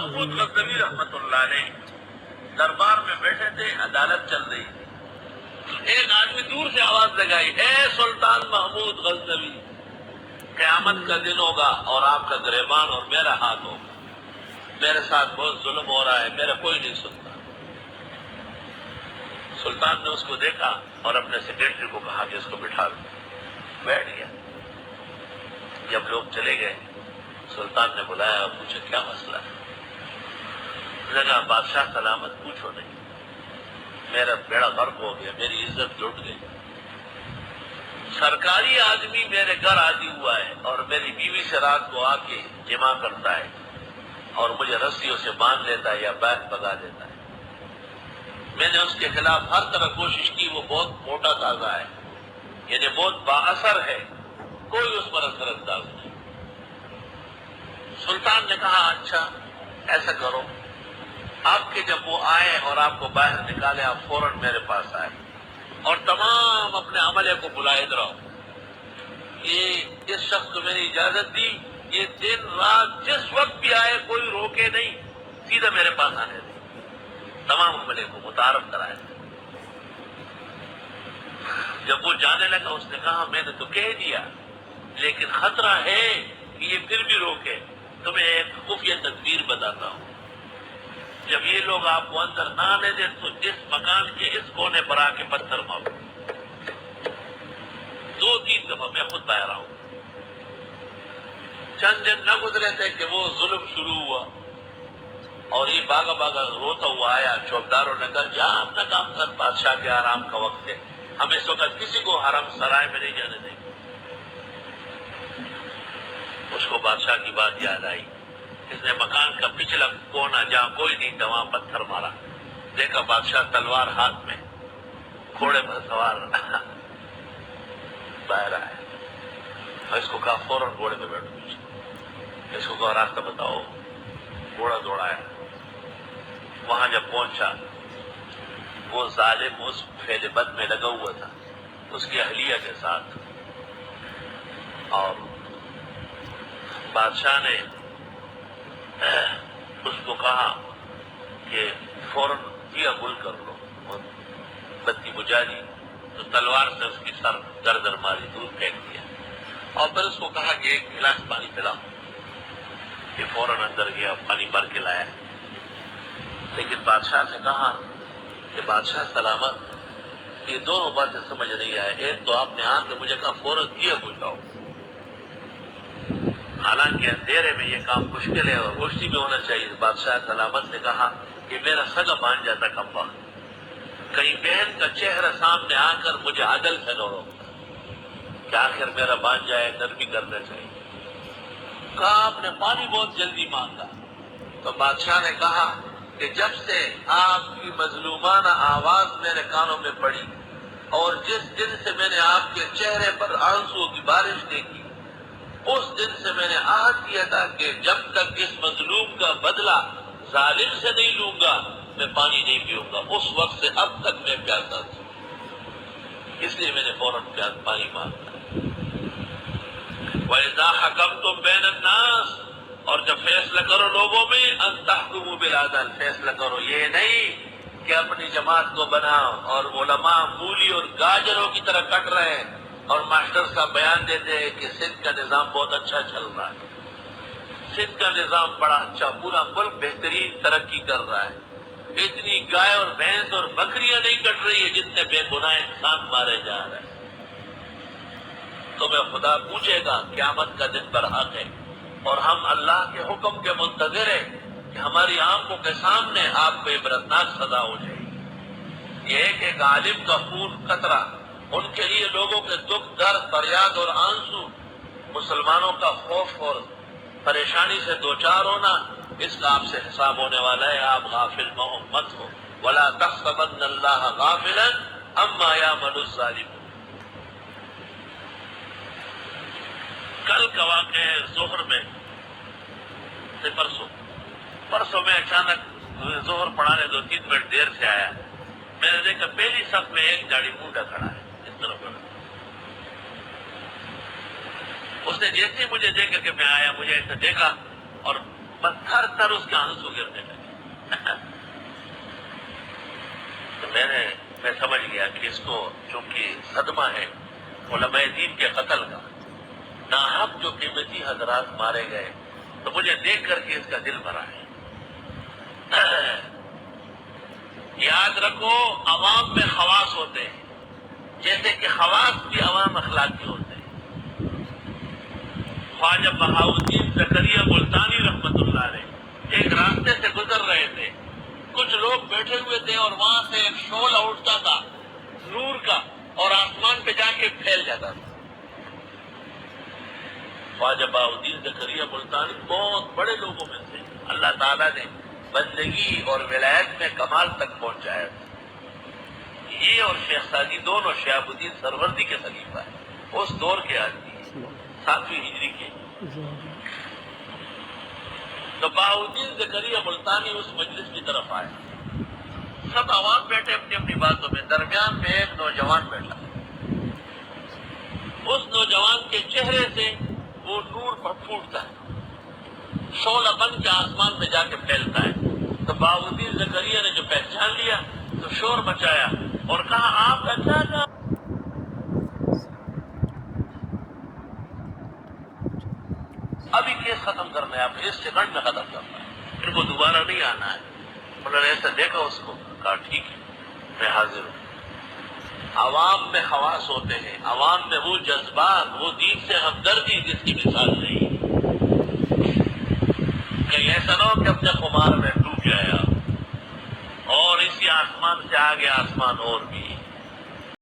محمود غزنوی رحمۃ اللہ علیہ دربار میں بیٹھے تھے، عدالت چل رہی تھی۔ ایک آدمی دور سے آواز لگائی، اے سلطان محمود غزنوی، قیامت کا دن ہوگا اور آپ کا گریبان اور میرا ہاتھ ہوگا، میرے ساتھ بہت ظلم ہو رہا ہے، میرا کوئی نہیں سنتا۔ سلطان نے اس کو دیکھا اور اپنے سیکرٹری کو کہا کہ اس کو بٹھا دو۔ بیٹھ گیا۔ جب لوگ چلے گئے، سلطان نے بلایا اور پوچھا کیا مسئلہ ہے؟ اس نے کہا بادشاہ سلامت، پوچھو نہیں، میرا بیڑا غرق ہو گیا، میری عزت لٹ گئی۔ سرکاری آدمی میرے گھر عادی ہوا ہے اور میری بیوی سے رات کو آ کے جمع کرتا ہے اور مجھے رسیوں سے باندھ لیتا ہے یا بیک بگا دیتا ہے۔ میں نے اس کے خلاف ہر طرح کوشش کی، وہ بہت موٹا تازہ ہے، یعنی بہت با اثر ہے، کوئی اس پر اثر انداز نہیں۔ سلطان نے کہا اچھا ایسا کرو، آپ کے جب وہ آئے اور آپ کو باہر نکالے، آپ فوراً میرے پاس آئے اور تمام اپنے عملے کو بلائے ادھر۔ یہ اس شخص کو میں نے اجازت دی، یہ دن رات جس وقت بھی آئے کوئی روکے نہیں، سیدھا میرے پاس آنے دے، تمام عملے کو متعارف کرائے۔ جب وہ جانے لگا اس نے کہا میں نے تو کہہ دیا، لیکن خطرہ ہے کہ یہ پھر بھی روکے، تمہیں ایک خفیہ تدبیر بتاتا ہوں۔ جب یہ لوگ آپ کو اندر نہ آنے دیں تو اس مکان کے اس کونے پر آ کے پتھر مارو۔ 2-3 دفعہ میں خود باہر آؤں۔ چند دن نہ گزرے تھے کہ وہ ظلم شروع ہوا اور یہ باغا باغا روتا ہوا آیا۔ چوکیداروں نے کہا جہاں اپنا کام کر، بادشاہ کے آرام کا وقت ہے، ہم اس وقت کسی کو حرم سرائے میں نہیں جانے دیں گے۔ اس کو بادشاہ کی بات یاد آئی، اس نے مکان کا پچھلا کونا جہاں کوئی نہیں تھا وہاں پتھر مارا، دیکھا بادشاہ تلوار ہاتھ میں گھوڑے پر سوار باہر آئے اور اس کو کہا فوراً گھوڑے پہ بیٹھو پیچھے، اس کو کہا راستہ بتاؤ، گھوڑا دوڑایا۔ وہاں جب پہنچا وہ ظالم اس فعل بد میں لگا ہوا تھا اس کی اہلیہ کے ساتھ، اور بادشاہ نے اس کو کہا کہ فوراً دیا گل کر لو، اور بتی بجھا دی تو تلوار سے اس کی سر گردن ماری، دور پھینک دیا، اور پھر اس کو کہا کہ ایک گلاس پانی پلاؤ۔ یہ فوراً اندر گیا، پانی بھر کے لایا، لیکن بادشاہ نے کہا کہ بادشاہ سلامت، یہ دونوں باتیں سمجھ نہیں آئے۔ ایک تو آپ نے آ کے مجھے کہا فوراً دیا بجھاؤ، حالانکہ اندھیرے میں یہ کام مشکل ہے اور روشنی میں ہونا چاہیے۔ بادشاہ سلامت نے کہا کہ میرا سگا بان جاتا کم وقت، کہیں بہن کا چہرہ سامنے آ کر مجھے عدل سے نہ روکتا کہ آخر میرا بان جائے، نرمی کرنا چاہیے۔ کہا آپ نے پانی بہت جلدی مانگا، تو بادشاہ نے کہا کہ جب سے آپ کی مظلومانہ آواز میرے کانوں میں پڑی اور جس دن سے میں نے آپ کے چہرے پر آنسو کی بارش دیکھی، اس دن سے میں نے عہد کیا تھا کہ جب تک اس مظلوم کا بدلہ ظالم سے نہیں لوں گا میں پانی نہیں پیوں گا۔ اس وقت سے اب تک میں پیاسا تھا، اس لیے میں نے فوراً پانی مانگا۔ وَإِذَا حَكَمْتُمْ بَيْنَ النَّاسِ، اور جب فیصلہ کرو لوگوں میں، أَن تَحْكُمُوا بِالْعَدْلِ، فیصلہ کرو یہ نہیں کہ اپنی جماعت کو بناؤ اور علماء مولی اور گاجروں کی طرح کٹ رہے ہیں اور ماسٹر صاحب بیان دیتے ہیں کہ سندھ کا نظام بہت اچھا چل رہا ہے، سندھ کا نظام بڑا اچھا، پورا ملک بہترین ترقی کر رہا ہے، اتنی گائے اور بھینس اور بکریاں نہیں کٹ رہی ہے جتنے بے گناہ انسان مارے جا رہے ہیں۔ تمہیں خدا پوچھے گا، قیامت کا دن برحق ہے، اور ہم اللہ کے حکم کے منتظر ہیں کہ ہماری آنکھوں کے سامنے آپ کو عبرتناک سزا ہو جائے۔ یہ ایک ایک عالم کا خون قطرہ، ان کے لیے لوگوں کے دکھ درد فریاد اور آنسو، مسلمانوں کا خوف اور پریشانی سے دوچار ہونا، اس کا آپ سے حساب ہونے والا ہے۔ آپ غافل مت ہو، وَلَا تَحْسَبَنَّ اللَّهَ غَافِلًا عَمَّا يَعْمَلُ الظَّالِمُونَ۔ کل کا واقعہ ہے ظہر میں سے پرسوں میں اچانک ظہر پڑھانے 2-3 منٹ دیر سے آیا، میں نے دیکھا پہلی صف میں ایک داڑھی موٹا کھڑا ہے، اس طرف کھڑا۔ اس نے جیسے مجھے دیکھا کہ میں آیا، مجھے ایسا دیکھا اور بس تھر تھر اس کے آنسو گرنے لگے. تو میں سمجھ گیا کہ اس کو چونکہ صدمہ ہے علماء دین کے قتل کا، ناحق جو قیمتی حضرات مارے گئے، تو مجھے دیکھ کر کے اس کا دل بھرا ہے. یاد رکھو عوام میں خواص ہوتے ہیں، جیسے کہ خواص بھی عوام اخلاقی ہوتے ہیں. خواجہ بہاؤالدین زکریا ملتانی رحمت اللہ علیہ ایک راستے سے گزر رہے تھے، کچھ لوگ بیٹھے ہوئے تھے اور وہاں سے ایک شعلہ اٹھتا تھا نور کا اور آسمان پہ جا کے پھیل جاتا تھا. خواجہ بہاؤالدین زکریا ملتانی بہت بڑے لوگوں میں سے، اللہ تعالیٰ نے بندگی اور ولایت میں کمال تک پہنچایا. یہ اور شیخ سعدی دونوں شہاب الدین سروردی کے خلیفہ ہیں، اس دور کے آدمی 7ویں ہجری کے. تو بہاؤالدین زکریا ملتانی اس مجلس کی طرف آیا، سب عوام بیٹھے اپنی اپنی باتوں میں، درمیان میں ایک نوجوان بیٹھا. اس نوجوان کے چہرے سے وہ نور پھوٹتا ہے، شعلہ بن کے آسمان میں جا کے پھیلتا ہے. تو بہاؤالدین زکریا نے جو پہچان لیا تو شور مچایا اور کہا آپ کا کیا نام؟ ابھی کیس ختم کرنا ہے، آپ اس سیکنڈ میں ختم کرنا ہے، ان کو دوبارہ نہیں آنا ہے. انہوں نے ایسا دیکھا اس کو، کہا ٹھیک ہے میں حاضر ہوں. عوام میں خواص ہوتے ہیں، عوام میں وہ جذبات، وہ دین سے ہمدردی جس کی مثال نہیں. کہیں ایسا نہ ہو کہ اپنے خمار میں ڈوب جائے آپ، اور اسی آسمان سے آگے آسمان اور بھی